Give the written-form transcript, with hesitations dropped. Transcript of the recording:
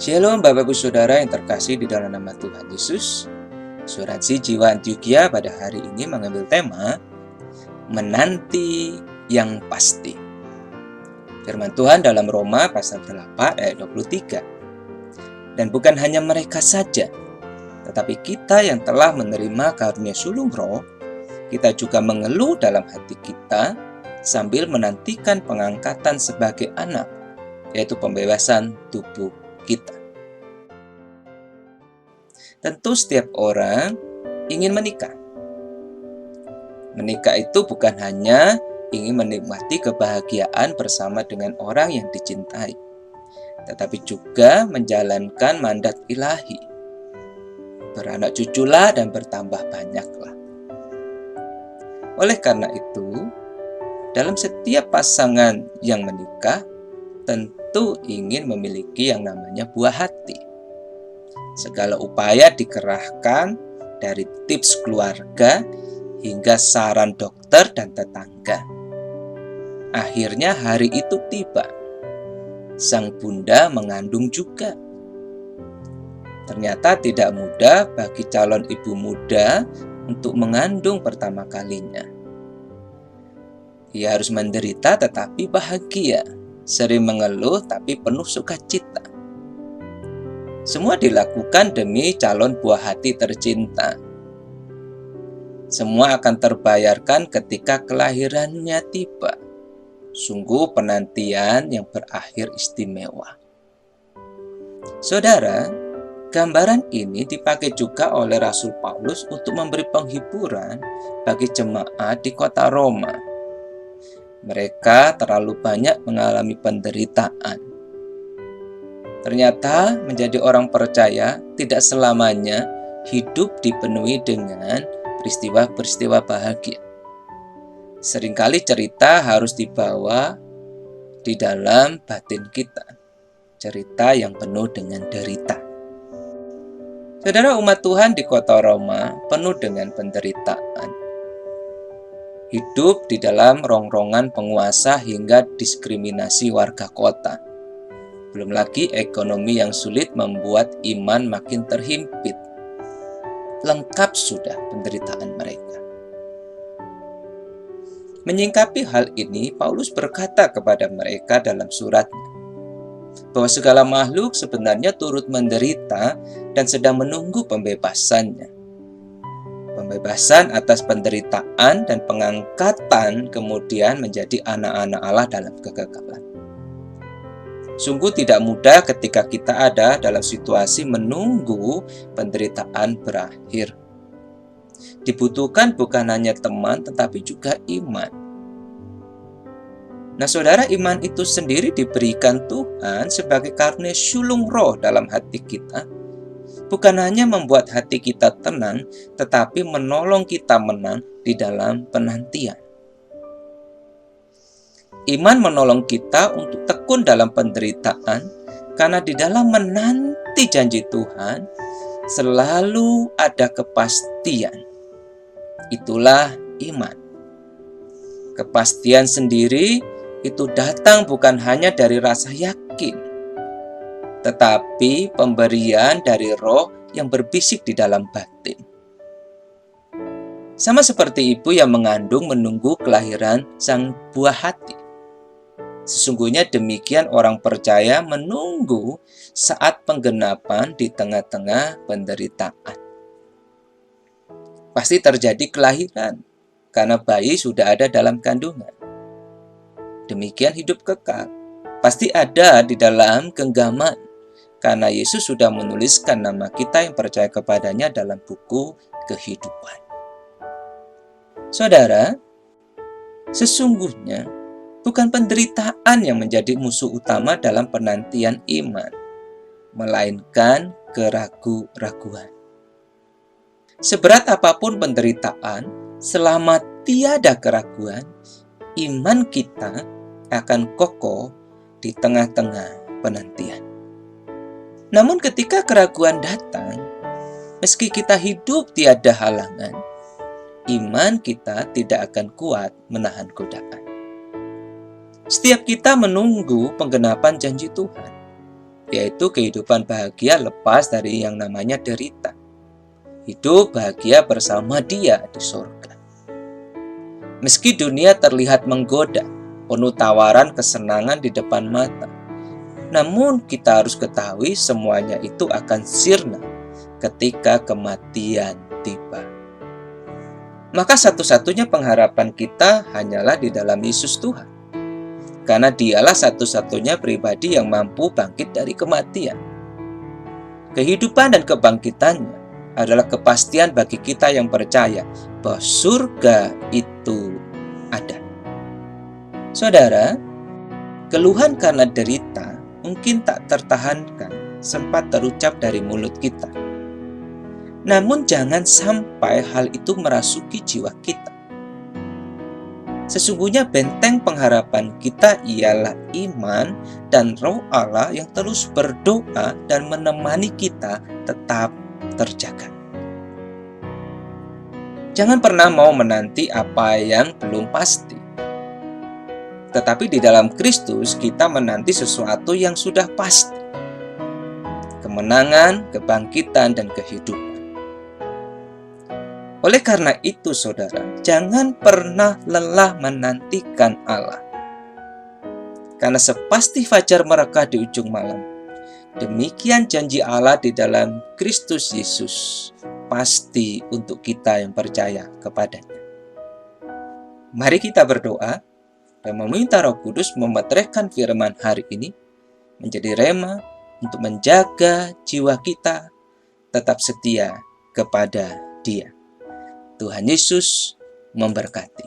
Shalom Bapak Ibu Saudara yang terkasih di dalam nama Tuhan Yesus. Asuransi Jiwa Antioquia pada hari ini mengambil tema Menanti yang Pasti. Firman Tuhan dalam Roma pasal 8 ayat 23. Dan bukan hanya mereka saja, tetapi kita yang telah menerima karunia sulung roh, kita juga mengeluh dalam hati kita sambil menantikan pengangkatan sebagai anak, yaitu pembebasan tubuh kita. Tentu setiap orang ingin menikah. Menikah itu bukan hanya ingin menikmati kebahagiaan bersama dengan orang yang dicintai, tetapi juga menjalankan mandat ilahi. Beranak cuculah dan bertambah banyaklah. Oleh karena itu, dalam setiap pasangan yang menikah, tentu ingin memiliki yang namanya buah hati. Segala upaya dikerahkan dari tips keluarga hingga saran dokter dan tetangga. Akhirnya hari itu tiba. Sang bunda mengandung juga. Ternyata tidak mudah bagi calon ibu muda untuk mengandung pertama kalinya. Ia harus menderita tetapi bahagia. Sering mengeluh tapi penuh sukacita. Semua dilakukan demi calon buah hati tercinta. Semua akan terbayarkan ketika kelahirannya tiba. Sungguh penantian yang berakhir istimewa. Saudara, gambaran ini dipakai juga oleh Rasul Paulus untuk memberi penghiburan bagi jemaat di kota Roma. Mereka terlalu banyak mengalami penderitaan. Ternyata menjadi orang percaya tidak selamanya hidup dipenuhi dengan peristiwa-peristiwa bahagia. Seringkali cerita harus dibawa di dalam batin kita. Cerita yang penuh dengan derita. Saudara, umat Tuhan di kota Roma penuh dengan penderitaan. Hidup di dalam rongrongan penguasa hingga diskriminasi warga kota. Belum lagi ekonomi yang sulit membuat iman makin terhimpit. Lengkap sudah penderitaan mereka. Menyingkapi hal ini, Paulus berkata kepada mereka dalam suratnya, bahwa segala makhluk sebenarnya turut menderita dan sedang menunggu pembebasannya. Pembebasan atas penderitaan dan pengangkatan kemudian menjadi anak-anak Allah dalam kekekalan. Sungguh tidak mudah ketika kita ada dalam situasi menunggu penderitaan berakhir. Dibutuhkan bukan hanya teman tetapi juga iman. Nah saudara, iman itu sendiri diberikan Tuhan sebagai karunia sulung roh dalam hati kita. Bukan hanya membuat hati kita tenang, tetapi menolong kita menang di dalam penantian. Iman menolong kita untuk tekun dalam penderitaan, karena di dalam menanti janji Tuhan, selalu ada kepastian. Itulah iman. Kepastian sendiri itu datang bukan hanya dari rasa yakin, tetapi pemberian dari roh yang berbisik di dalam batin. Sama seperti ibu yang mengandung menunggu kelahiran sang buah hati. Sesungguhnya demikian orang percaya menunggu saat penggenapan di tengah-tengah penderitaan. Pasti terjadi kelahiran, karena bayi sudah ada dalam kandungan. Demikian hidup kekal. Pasti ada di dalam genggaman, karena Yesus sudah menuliskan nama kita yang percaya kepadanya dalam buku kehidupan. Saudara, sesungguhnya bukan penderitaan yang menjadi musuh utama dalam penantian iman, melainkan keraguan-raguan. Seberat apapun penderitaan, selama tiada keraguan, iman kita akan kokoh di tengah-tengah penantian. Namun ketika keraguan datang, meski kita hidup tiada halangan, iman kita tidak akan kuat menahan godaan. Setiap kita menunggu penggenapan janji Tuhan. yaitu kehidupan bahagia lepas dari yang namanya derita. Hidup bahagia bersama Dia di surga. Meski dunia terlihat menggoda, penuh tawaran kesenangan di depan mata, namun kita harus ketahui semuanya itu akan sirna ketika kematian tiba. Maka satu-satunya pengharapan kita hanyalah di dalam Yesus Tuhan, karena Dialah satu-satunya pribadi yang mampu bangkit dari kematian. Kehidupan dan kebangkitannya adalah kepastian bagi kita yang percaya bahwa surga itu ada. Saudara, keluhan karena derita mungkin tak tertahankan sempat terucap dari mulut kita. Namun jangan sampai hal itu merasuki jiwa kita. Sesungguhnya benteng pengharapan kita ialah iman dan Roh Allah yang terus berdoa dan menemani kita tetap terjaga. Jangan pernah mau menanti apa yang belum pasti. Tetapi di dalam Kristus kita menanti sesuatu yang sudah pasti. Kemenangan, kebangkitan, dan kehidupan. Oleh karena itu, saudara, jangan pernah lelah menantikan Allah. Karena sepasti fajar mereka di ujung malam, demikian janji Allah di dalam Kristus Yesus pasti untuk kita yang percaya kepadanya. Mari kita berdoa dan meminta Roh Kudus memeteraikan firman hari ini menjadi rema untuk menjaga jiwa kita tetap setia kepada Dia. Tuhan Yesus memberkati.